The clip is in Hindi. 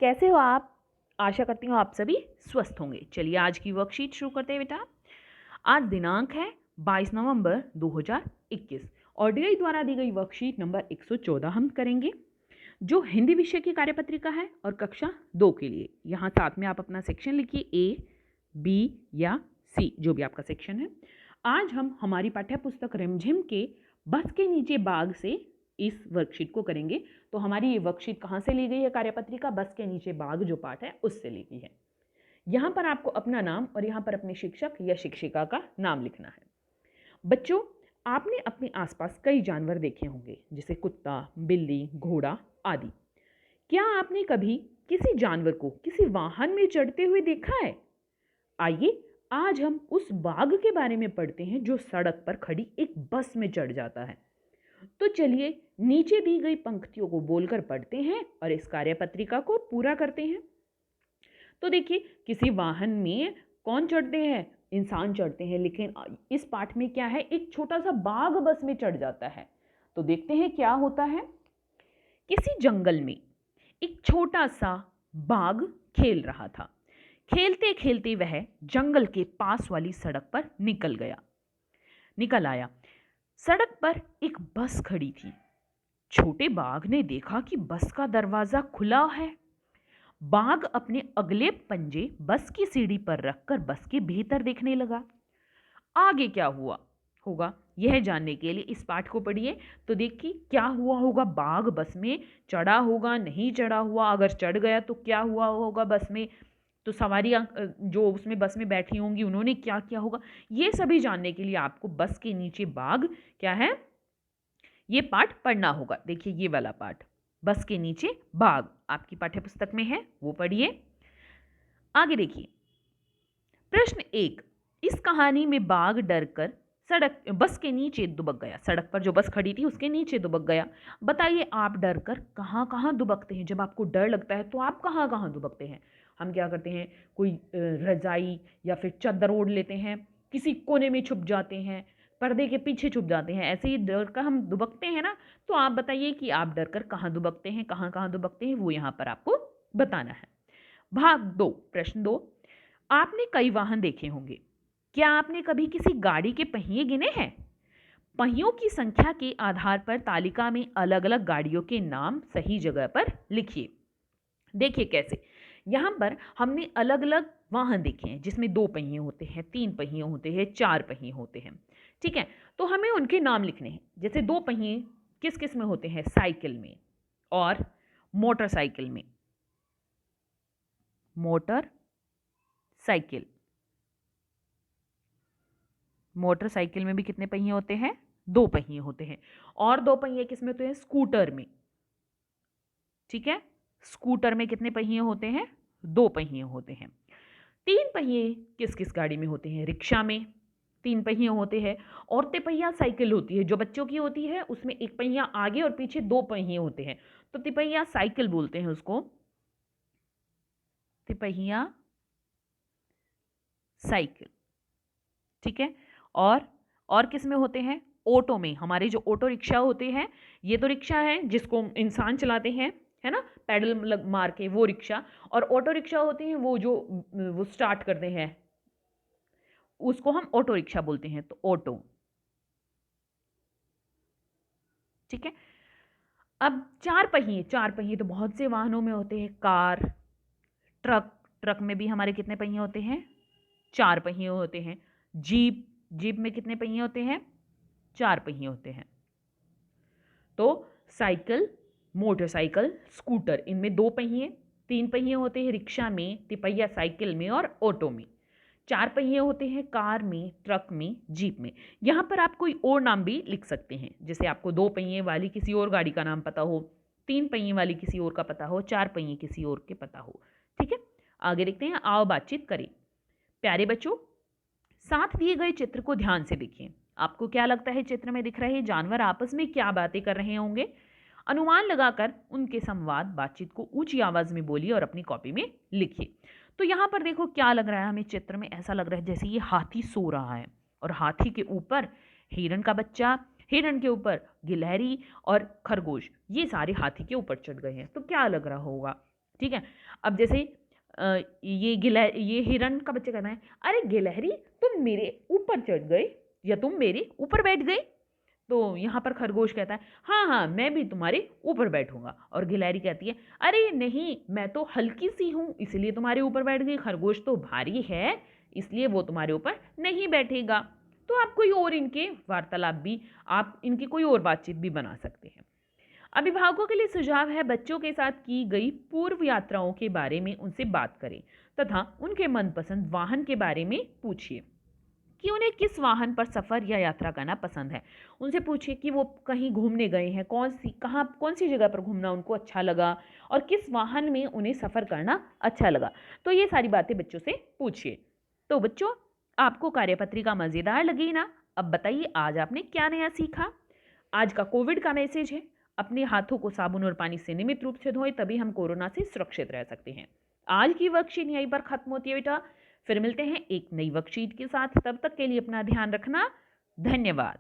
कैसे हो आप? आशा करती हूँ आप सभी स्वस्थ होंगे। चलिए आज की वर्कशीट शुरू करते हैं बेटा। आज दिनांक है 22 नवंबर 2021 और डीआई द्वारा दी गई वर्कशीट नंबर 114 हम करेंगे, जो हिंदी विषय की कार्यपत्रिका है और कक्षा 2 के लिए। यहाँ साथ में आप अपना सेक्शन लिखिए, ए, बी या सी, जो भी आपका सेक्शन है। आज हम हमारी पाठ्य पुस्तक रिमझिम के बस के नीचे बाग से इस वर्कशीट को करेंगे। तो हमारी ये वर्कशीट कहाँ से ली गई है? कार्यपत्रिका बस के नीचे बाग जो पाठ है उससे ली गई है। यहाँ पर आपको अपना नाम और यहाँ पर अपने शिक्षक या शिक्षिका का नाम लिखना है। बच्चों, आपने अपने आसपास कई जानवर देखे होंगे, जैसे कुत्ता, बिल्ली, घोड़ा आदि। क्या आपने कभी किसी जानवर को किसी वाहन में चढ़ते हुए देखा है? आइए आज हम उस बाघ के बारे में पढ़ते हैं जो सड़क पर खड़ी एक बस में चढ़ जाता है। तो चलिए नीचे दी गई पंक्तियों को बोलकर पढ़ते हैं और इस कार्यपत्रिका को पूरा करते हैं। तो देखिए, किसी वाहन में कौन चढ़ते हैं? इंसान चढ़ते हैं, लेकिन इस पाठ में क्या है? एक छोटा सा बाघ बस में चढ़ जाता है। तो देखते हैं क्या होता है। किसी जंगल में एक छोटा सा बाघ खेल रहा था। खेलते खेलते वह जंगल के पास वाली सड़क पर निकल आया। सड़क पर एक बस खड़ी थी। छोटे बाघ ने देखा कि बस का दरवाजा खुला है। बाघ अपने अगले पंजे बस की सीढ़ी पर रखकर बस के भीतर देखने लगा। आगे क्या हुआ होगा, यह जानने के लिए इस पाठ को पढ़िए। तो देखिए क्या हुआ होगा। बाघ बस में चढ़ा होगा, नहीं चढ़ा हुआ, अगर चढ़ गया तो क्या हुआ होगा बस में, तो सवारियां जो उसमें बस में बैठी होंगी उन्होंने क्या किया होगा, ये सभी जानने के लिए आपको बस के नीचे बाघ क्या है ये पाठ पढ़ना होगा। देखिए ये वाला पाठ, बस के नीचे बाघ, आपकी पाठ्यपुस्तक में है, वो पढ़िए। आगे देखिए प्रश्न 1, इस कहानी में बाघ डरकर बस के नीचे दुबक गया। सड़क पर जो बस खड़ी थी उसके नीचे दुबक गया। बताइए आप डरकर कहाँ कहाँ दुबकते हैं? जब आपको डर लगता है तो आप कहाँ कहाँ दुबकते हैं? हम क्या करते हैं? कोई रजाई या फिर चादर ओढ़ लेते हैं, किसी कोने में छुप जाते हैं, पर्दे के पीछे छुप जाते हैं। ऐसे ही डर कर हम दुबकते हैं ना। तो आप बताइए कि आप डर कर कहाँ दुबकते हैं, कहाँ कहाँ दुबकते हैं, वो यहाँ पर आपको बताना है। भाग 2, प्रश्न 2, आपने कई वाहन देखे होंगे। क्या आपने कभी किसी गाड़ी के पहिए गिने हैं? पहियों की संख्या के आधार पर तालिका में अलग अलग गाड़ियों के नाम सही जगह पर लिखिए। देखिए कैसे, यहां पर हमने अलग अलग वाहन देखे हैं जिसमें 2 पहिए होते हैं, 3 पहिए होते हैं, 4 पहिए होते हैं। ठीक है, तो हमें उनके नाम लिखने हैं। जैसे 2 पहिए किस किस में होते हैं? साइकिल में और मोटरसाइकिल में। मोटरसाइकिल में भी कितने पहिए होते हैं? 2 पहिए होते हैं। और 2 पहिए किस में होते हैं? स्कूटर में। ठीक है, स्कूटर में कितने पहिए होते हैं? 2 पहिए होते हैं। 3 पहिए किस किस गाड़ी में होते हैं? रिक्शा में 3 पहिए होते हैं। और तिपहिया साइकिल होती है जो बच्चों की होती है, उसमें एक पहिया आगे और पीछे 2 पहिए होते हैं, तो तिपहिया साइकिल बोलते हैं उसको, तिपहिया साइकिल। ठीक है, और किस में होते हैं? ऑटो में। हमारे जो ऑटो रिक्शा होते हैं, ये तो रिक्शा है जिसको इंसान चलाते हैं, है ना, पैडल मार के, वो रिक्शा। और ऑटो रिक्शा होते हैं वो स्टार्ट करते हैं, उसको हम ऑटो रिक्शा बोलते हैं। तो ऑटो। ठीक है, अब 4 पहिए तो बहुत से वाहनों में होते हैं। कार, ट्रक में भी हमारे कितने पहिए होते हैं? 4 पहिए होते हैं। जीप में कितने पहिए होते हैं? 4 पहिए होते हैं। तो साइकिल, मोटरसाइकिल, स्कूटर, इनमें 2 पहिए, 3 पहिए होते हैं रिक्शा में, तिपहिया साइकिल में और ऑटो में। 4 पहिए होते हैं कार में, ट्रक में, जीप में। यहाँ पर आप कोई और नाम भी लिख सकते हैं, जैसे आपको 2 पहिए वाली किसी और गाड़ी का नाम पता हो, 3 पहिए वाली किसी और का पता हो, 4 पहिए किसी और के पता हो। ठीक है, आगे देखते हैं। आओ बातचीत करें। प्यारे बच्चों, साथ दिए गए चित्र को ध्यान से देखिए। आपको क्या लगता है चित्र में दिख रहे जानवर आपस में क्या बातें कर रहे होंगे? अनुमान लगाकर उनके संवाद बातचीत को ऊंची आवाज में बोलिए और अपनी कॉपी में लिखिए। तो यहाँ पर देखो क्या लग रहा है हमें चित्र में, ऐसा लग रहा है जैसे ये हाथी सो रहा है और हाथी के ऊपर हिरण का बच्चा, हिरण के ऊपर गिलहरी और खरगोश, ये सारे हाथी के ऊपर चढ़ गए हैं। तो क्या लग रहा होगा? ठीक है। अब जैसे ये हिरण का बच्चा कहना है, अरे गिलहरी तुम मेरे ऊपर चढ़ गए या तुम मेरे ऊपर बैठ गए। तो यहाँ पर खरगोश कहता है, हाँ हाँ मैं भी तुम्हारे ऊपर बैठूंगा। और गिलहरी कहती है, अरे नहीं मैं तो हल्की सी हूँ इसलिए तुम्हारे ऊपर बैठ गई, खरगोश तो भारी है इसलिए वो तुम्हारे ऊपर नहीं बैठेगा। तो आप कोई और इनके वार्तालाप भी, आप इनकी कोई और बातचीत भी बना सकते हैं। अभिभावकों के लिए सुझाव है, बच्चों के साथ की गई पूर्व यात्राओं के बारे में उनसे बात करें तथा उनके मनपसंद वाहन के बारे में पूछिए कि उन्हें किस वाहन पर सफ़र या यात्रा करना पसंद है। उनसे पूछिए कि वो कहीं घूमने गए हैं, कौन सी जगह पर घूमना उनको अच्छा लगा और किस वाहन में उन्हें सफ़र करना अच्छा लगा। तो ये सारी बातें बच्चों से पूछिए। तो बच्चों, आपको कार्यपत्रिका मज़ेदार लगी ना? अब बताइए आज आपने क्या नया सीखा। आज का कोविड का मैसेज है, अपने हाथों को साबुन और पानी से नियमित रूप से धोएं, तभी हम कोरोना से सुरक्षित रह सकते हैं। आज की वर्कशीट यहीं पर खत्म होती है बेटा। फिर मिलते हैं एक नई वर्कशीट के साथ, तब तक के लिए अपना ध्यान रखना। धन्यवाद।